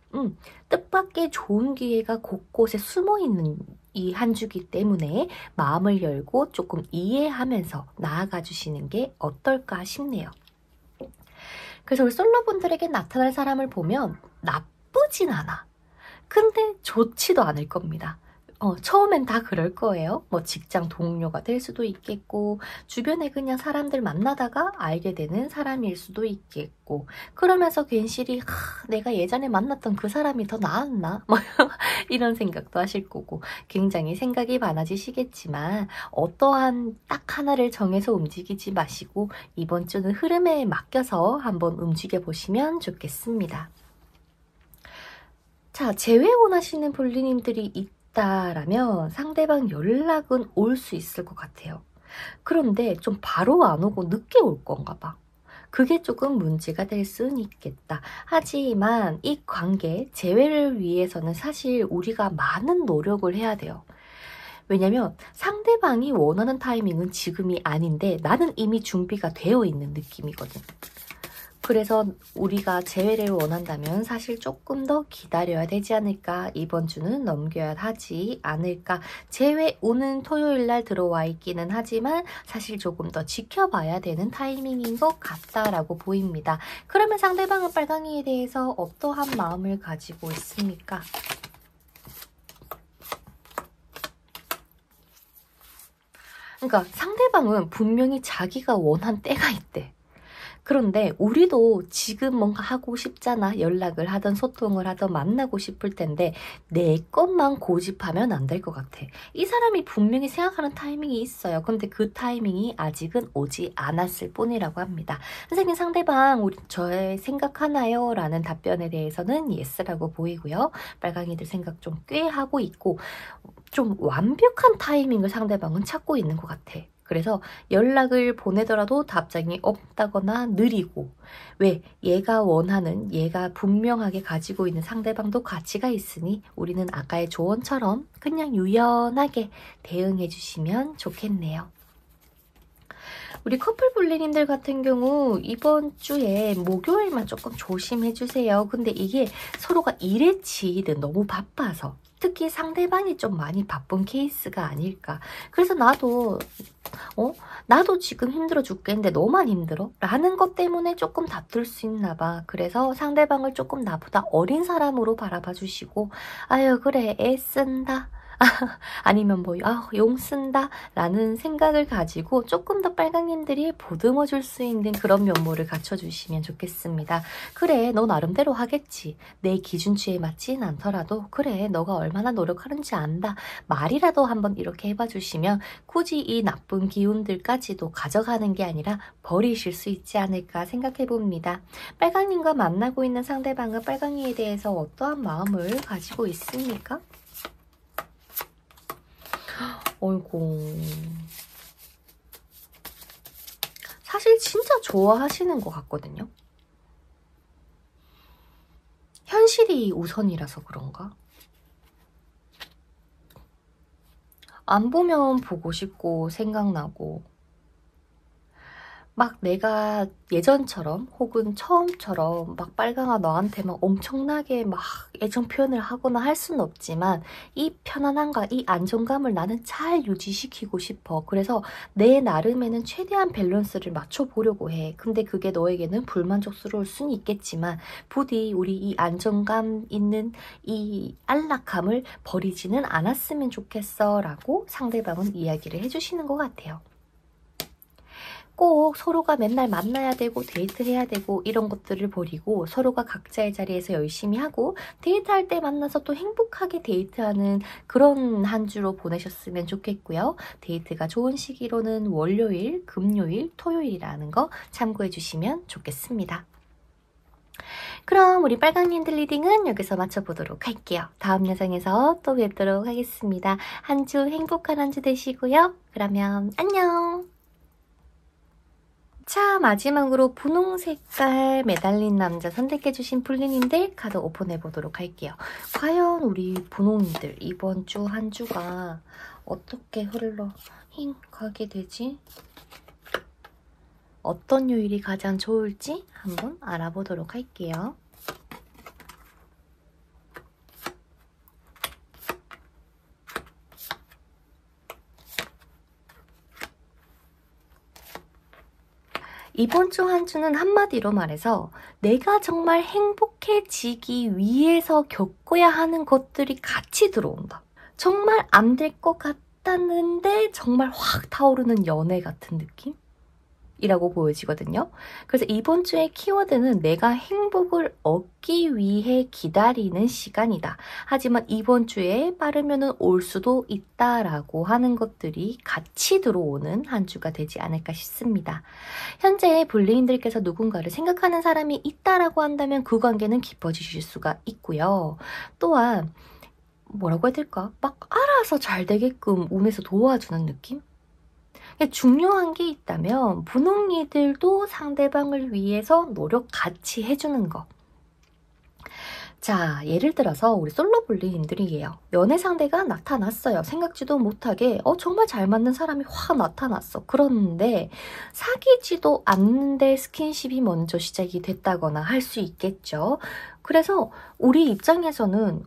뜻밖의 좋은 기회가 곳곳에 숨어있는 이 한 주기 때문에 마음을 열고 조금 이해하면서 나아가 주시는 게 어떨까 싶네요. 그래서 우리 솔로분들에게 나타날 사람을 보면 나쁘진 않아. 근데 좋지도 않을 겁니다. 처음엔 다 그럴 거예요. 뭐 직장 동료가 될 수도 있겠고 주변에 그냥 사람들 만나다가 알게 되는 사람일 수도 있겠고 그러면서 괜시리 내가 예전에 만났던 그 사람이 더 나았나? 뭐 이런 생각도 하실 거고 굉장히 생각이 많아지시겠지만 어떠한 딱 하나를 정해서 움직이지 마시고 이번 주는 흐름에 맡겨서 한번 움직여 보시면 좋겠습니다. 자, 재회 원하시는 볼리님들이 라면 상대방 연락은 올 수 있을 것 같아요. 그런데 좀 바로 안 오고 늦게 올 건가 봐. 그게 조금 문제가 될 수는 있겠다. 하지만 이 관계, 재회를 위해서는 사실 우리가 많은 노력을 해야 돼요. 왜냐면 상대방이 원하는 타이밍은 지금이 아닌데 나는 이미 준비가 되어 있는 느낌이거든. 그래서 우리가 재회를 원한다면 사실 조금 더 기다려야 되지 않을까. 이번 주는 넘겨야 하지 않을까. 재회 오는 토요일 날 들어와 있기는 하지만 사실 조금 더 지켜봐야 되는 타이밍인 것 같다라고 보입니다. 그러면 상대방은 빨강이에 대해서 어떠한 마음을 가지고 있습니까? 그러니까 상대방은 분명히 자기가 원한 때가 있대. 그런데 우리도 지금 뭔가 하고 싶잖아. 연락을 하든 소통을 하든 만나고 싶을 텐데 내 것만 고집하면 안 될 것 같아. 이 사람이 분명히 생각하는 타이밍이 있어요. 근데 그 타이밍이 아직은 오지 않았을 뿐이라고 합니다. 선생님 상대방 우리 저의 생각하나요? 라는 답변에 대해서는 예스라고 보이고요. 빨강이들 생각 좀 꽤 하고 있고 좀 완벽한 타이밍을 상대방은 찾고 있는 것 같아. 그래서 연락을 보내더라도 답장이 없다거나 느리고 왜? 얘가 원하는 얘가 분명하게 가지고 있는 상대방도 가치가 있으니 우리는 아까의 조언처럼 그냥 유연하게 대응해 주시면 좋겠네요. 우리 커플 볼리님들 같은 경우 이번 주에 목요일만 조금 조심해 주세요. 근데 이게 서로가 일에 지이든 너무 바빠서 특히 상대방이 좀 많이 바쁜 케이스가 아닐까. 그래서 나도 지금 힘들어 죽겠는데 너만 힘들어? 라는 것 때문에 조금 다툴 수 있나 봐. 그래서 상대방을 조금 나보다 어린 사람으로 바라봐 주시고 아유 그래 애쓴다. 아니면 뭐 용 쓴다 라는 생각을 가지고 조금 더 빨강님들이 보듬어 줄 수 있는 그런 면모를 갖춰주시면 좋겠습니다. 그래 너 나름대로 하겠지. 내 기준치에 맞진 않더라도 그래 너가 얼마나 노력하는지 안다. 말이라도 한번 이렇게 해봐 주시면 굳이 이 나쁜 기운들까지도 가져가는 게 아니라 버리실 수 있지 않을까 생각해 봅니다. 빨강님과 만나고 있는 상대방은 빨강이에 대해서 어떠한 마음을 가지고 있습니까? 어이구 사실 진짜 좋아하시는 것 같거든요. 현실이 우선이라서 그런가? 안 보면 보고 싶고 생각나고 막 내가 예전처럼 혹은 처음처럼 막 빨강아 너한테 막 엄청나게 막 애정 표현을 하거나 할 수는 없지만 이 편안함과 이 안정감을 나는 잘 유지시키고 싶어. 그래서 내 나름에는 최대한 밸런스를 맞춰보려고 해. 근데 그게 너에게는 불만족스러울 수는 있겠지만 부디 우리 이 안정감 있는 이 안락함을 버리지는 않았으면 좋겠어 라고 상대방은 이야기를 해주시는 것 같아요. 꼭 서로가 맨날 만나야 되고 데이트해야 되고 이런 것들을 버리고 서로가 각자의 자리에서 열심히 하고 데이트할 때 만나서 또 행복하게 데이트하는 그런 한 주로 보내셨으면 좋겠고요. 데이트가 좋은 시기로는 월요일, 금요일, 토요일이라는 거 참고해 주시면 좋겠습니다. 그럼 우리 빨강님들 리딩은 여기서 마쳐보도록 할게요. 다음 영상에서 또 뵙도록 하겠습니다. 한 주 행복한 한 주 되시고요. 그러면 안녕! 자, 마지막으로 분홍 색깔 매달린 남자 선택해주신 불리님들 카드 오픈해보도록 할게요. 과연 우리 분홍이들 이번 주 한 주가 어떻게 흘러가게 되지? 어떤 요일이 가장 좋을지 한번 알아보도록 할게요. 이번 주 한 주는 한마디로 말해서 내가 정말 행복해지기 위해서 겪어야 하는 것들이 같이 들어온다. 정말 안 될 것 같았는데 정말 확 타오르는 연애 같은 느낌? 이라고 보여지거든요. 그래서 이번 주의 키워드는 내가 행복을 얻기 위해 기다리는 시간이다. 하지만 이번 주에 빠르면 올 수도 있다라고 하는 것들이 같이 들어오는 한 주가 되지 않을까 싶습니다. 현재 불리인들께서 누군가를 생각하는 사람이 있다라고 한다면 그 관계는 깊어지실 수가 있고요. 또한 뭐라고 해야 될까? 막 알아서 잘 되게끔 운에서 도와주는 느낌? 중요한 게 있다면 분홍이들도 상대방을 위해서 노력 같이 해주는 거. 자, 예를 들어서 우리 솔로 불리님들이에요. 연애 상대가 나타났어요. 생각지도 못하게 정말 잘 맞는 사람이 확 나타났어. 그런데 사귀지도 않는데 스킨십이 먼저 시작이 됐다거나 할 수 있겠죠. 그래서 우리 입장에서는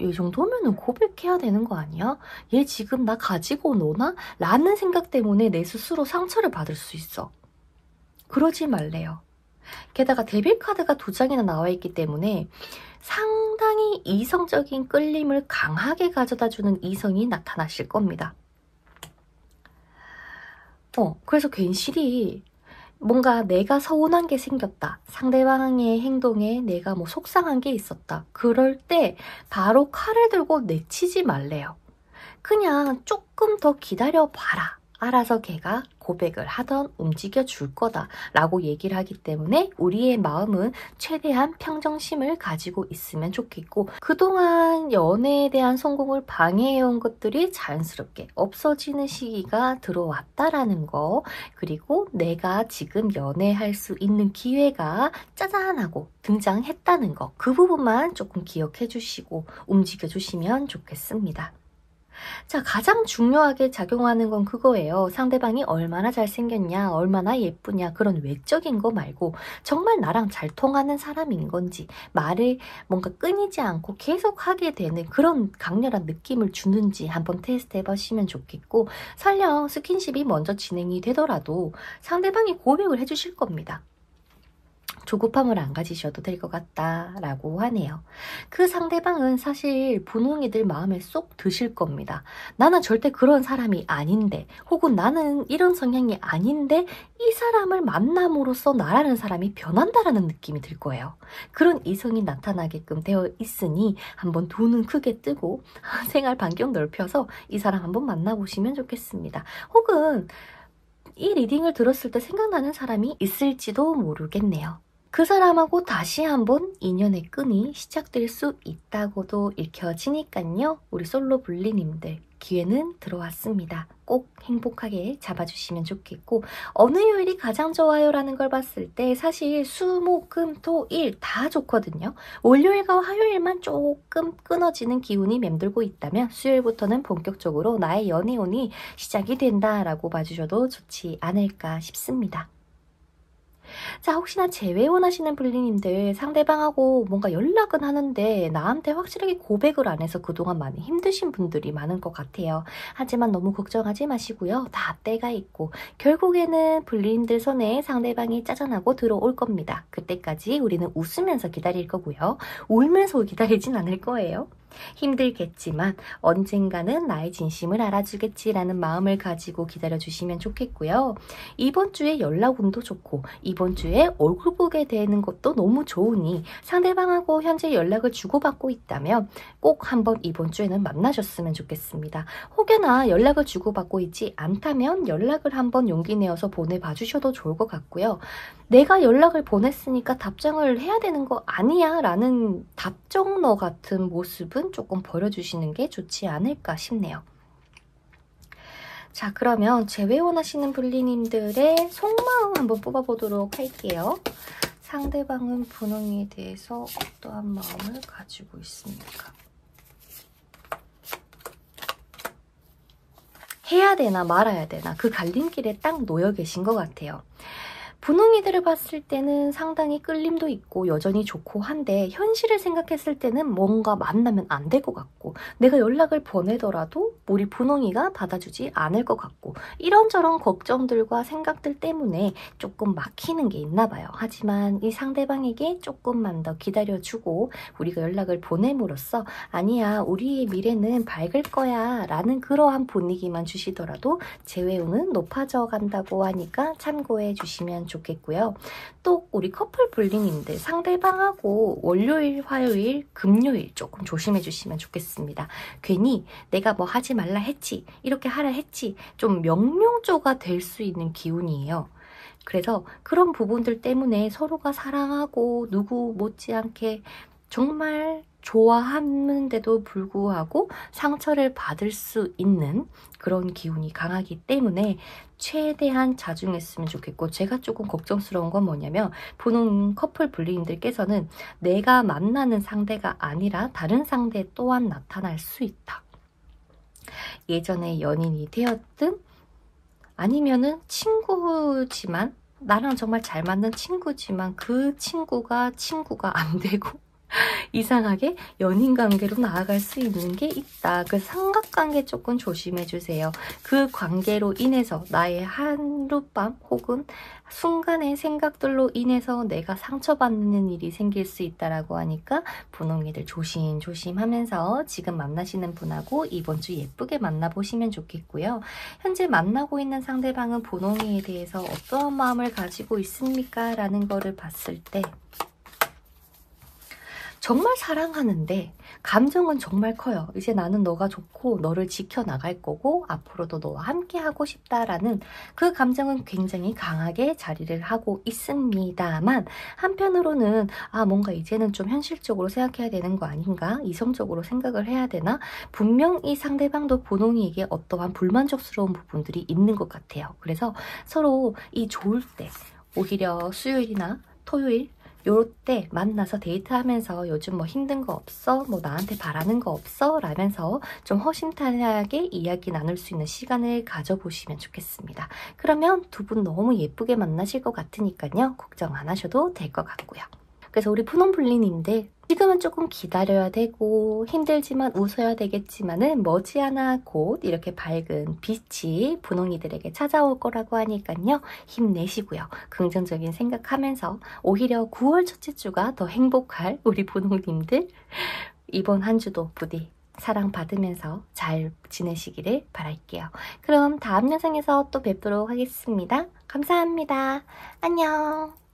이 정도면 고백해야 되는 거 아니야? 얘 지금 나 가지고 노나? 라는 생각 때문에 내 스스로 상처를 받을 수 있어. 그러지 말래요. 게다가 데빌 카드가 2장이나 나와 있기 때문에 상당히 이성적인 끌림을 강하게 가져다주는 이성이 나타나실 겁니다. 그래서 괜시리 뭔가 내가 서운한 게 생겼다. 상대방의 행동에 내가 뭐 속상한 게 있었다. 그럴 때 바로 칼을 들고 내치지 말래요. 그냥 조금 더 기다려봐라. 알아서 걔가 고백을 하던 움직여 줄 거다 라고 얘기를 하기 때문에 우리의 마음은 최대한 평정심을 가지고 있으면 좋겠고 그동안 연애에 대한 성공을 방해해온 것들이 자연스럽게 없어지는 시기가 들어왔다라는 거 그리고 내가 지금 연애할 수 있는 기회가 짜잔하고 등장했다는 거 그 부분만 조금 기억해 주시고 움직여 주시면 좋겠습니다. 자, 가장 중요하게 작용하는 건 그거예요. 상대방이 얼마나 잘생겼냐, 얼마나 예쁘냐 그런 외적인 거 말고 정말 나랑 잘 통하는 사람인 건지 말을 뭔가 끊이지 않고 계속 하게 되는 그런 강렬한 느낌을 주는지 한번 테스트 해보시면 좋겠고 설령 스킨십이 먼저 진행이 되더라도 상대방이 고백을 해주실 겁니다. 조급함을 안 가지셔도 될 것 같다라고 하네요. 그 상대방은 사실 분홍이들 마음에 쏙 드실 겁니다. 나는 절대 그런 사람이 아닌데 혹은 나는 이런 성향이 아닌데 이 사람을 만남으로써 나라는 사람이 변한다라는 느낌이 들 거예요. 그런 이성이 나타나게끔 되어 있으니 한번 두 눈 크게 뜨고 생활 반경 넓혀서 이 사람 한번 만나보시면 좋겠습니다. 혹은 이 리딩을 들었을 때 생각나는 사람이 있을지도 모르겠네요. 그 사람하고 다시 한번 인연의 끈이 시작될 수 있다고도 읽혀지니까요. 우리 솔로 불리님들 기회는 들어왔습니다. 꼭 행복하게 잡아주시면 좋겠고 어느 요일이 가장 좋아요 라는 걸 봤을 때 사실 수, 목, 금, 토, 일 다 좋거든요. 월요일과 화요일만 조금 끊어지는 기운이 맴돌고 있다면 수요일부터는 본격적으로 나의 연애운이 시작이 된다라고 봐주셔도 좋지 않을까 싶습니다. 자, 혹시나 재회원 하시는 불리님들 상대방하고 뭔가 연락은 하는데 나한테 확실하게 고백을 안 해서 그동안 많이 힘드신 분들이 많은 것 같아요. 하지만 너무 걱정하지 마시고요. 다 때가 있고 결국에는 불리님들 손에 상대방이 짜잔하고 들어올 겁니다. 그때까지 우리는 웃으면서 기다릴 거고요. 울면서 기다리진 않을 거예요. 힘들겠지만 언젠가는 나의 진심을 알아주겠지라는 마음을 가지고 기다려주시면 좋겠고요. 이번 주에 연락운도 좋고 이번 주에 얼굴 보게 되는 것도 너무 좋으니 상대방하고 현재 연락을 주고받고 있다면 꼭 한번 이번 주에는 만나셨으면 좋겠습니다. 혹여나 연락을 주고받고 있지 않다면 연락을 한번 용기 내어서 보내봐 주셔도 좋을 것 같고요. 내가 연락을 보냈으니까 답장을 해야 되는 거 아니야 라는 답정너 같은 모습은 조금 버려주시는 게 좋지 않을까 싶네요. 자, 그러면 재회 원하시는 분리님들의 속마음 한번 뽑아보도록 할게요. 상대방은 분홍이에 대해서 어떠한 마음을 가지고 있습니까? 해야 되나 말아야 되나 그 갈림길에 딱 놓여 계신 것 같아요. 분홍이들을 봤을 때는 상당히 끌림도 있고 여전히 좋고 한데 현실을 생각했을 때는 뭔가 만나면 안 될 것 같고 내가 연락을 보내더라도 우리 분홍이가 받아주지 않을 것 같고 이런저런 걱정들과 생각들 때문에 조금 막히는 게 있나 봐요. 하지만 이 상대방에게 조금만 더 기다려주고 우리가 연락을 보냄으로써 아니야 우리의 미래는 밝을 거야 라는 그러한 분위기만 주시더라도 재회운은 높아져 간다고 하니까 참고해 주시면 좋겠고요. 또 우리 커플 불링인데 상대방하고 월요일, 화요일, 금요일 조금 조심해 주시면 좋겠습니다. 괜히 내가 뭐 하지 말라 했지, 이렇게 하라 했지 좀 명령조가 될 수 있는 기운이에요. 그래서 그런 부분들 때문에 서로가 사랑하고 누구 못지않게 정말 좋아하는데도 불구하고 상처를 받을 수 있는 그런 기운이 강하기 때문에 최대한 자중했으면 좋겠고 제가 조금 걱정스러운 건 뭐냐면 분홍 커플 분리님들께서는 내가 만나는 상대가 아니라 다른 상대 또한 나타날 수 있다. 예전에 연인이 되었든 아니면은 친구지만 나랑 정말 잘 맞는 친구지만 그 친구가 안 되고 이상하게 연인 관계로 나아갈 수 있는 게 있다. 그 삼각관계 조금 조심해 주세요. 그 관계로 인해서 나의 하룻밤 혹은 순간의 생각들로 인해서 내가 상처받는 일이 생길 수 있다라고 하니까 분홍이들 조심조심 하면서 지금 만나시는 분하고 이번 주 예쁘게 만나보시면 좋겠고요. 현재 만나고 있는 상대방은 분홍이에 대해서 어떠한 마음을 가지고 있습니까? 라는 거를 봤을 때 정말 사랑하는데 감정은 정말 커요. 이제 나는 너가 좋고 너를 지켜나갈 거고 앞으로도 너와 함께 하고 싶다라는 그 감정은 굉장히 강하게 자리를 하고 있습니다만 한편으로는 뭔가 이제는 좀 현실적으로 생각해야 되는 거 아닌가? 이성적으로 생각을 해야 되나? 분명 이 상대방도 분홍이에게 어떠한 불만족스러운 부분들이 있는 것 같아요. 그래서 서로 이 좋을 때 오히려 수요일이나 토요일 요럴 때 만나서 데이트하면서 요즘 뭐 힘든 거 없어? 뭐 나한테 바라는 거 없어? 라면서 좀 허심탄회하게 이야기 나눌 수 있는 시간을 가져보시면 좋겠습니다. 그러면 두 분 너무 예쁘게 만나실 것 같으니까요. 걱정 안 하셔도 될 것 같고요. 그래서 우리 푸놈블리님들 지금은 조금 기다려야 되고 힘들지만 웃어야 되겠지만은 머지않아 곧 이렇게 밝은 빛이 분홍이들에게 찾아올 거라고 하니까요. 힘내시고요. 긍정적인 생각하면서 오히려 9월 첫째 주가 더 행복할 우리 분홍님들 이번 한 주도 부디 사랑받으면서 잘 지내시기를 바랄게요. 그럼 다음 영상에서 또 뵙도록 하겠습니다. 감사합니다. 안녕.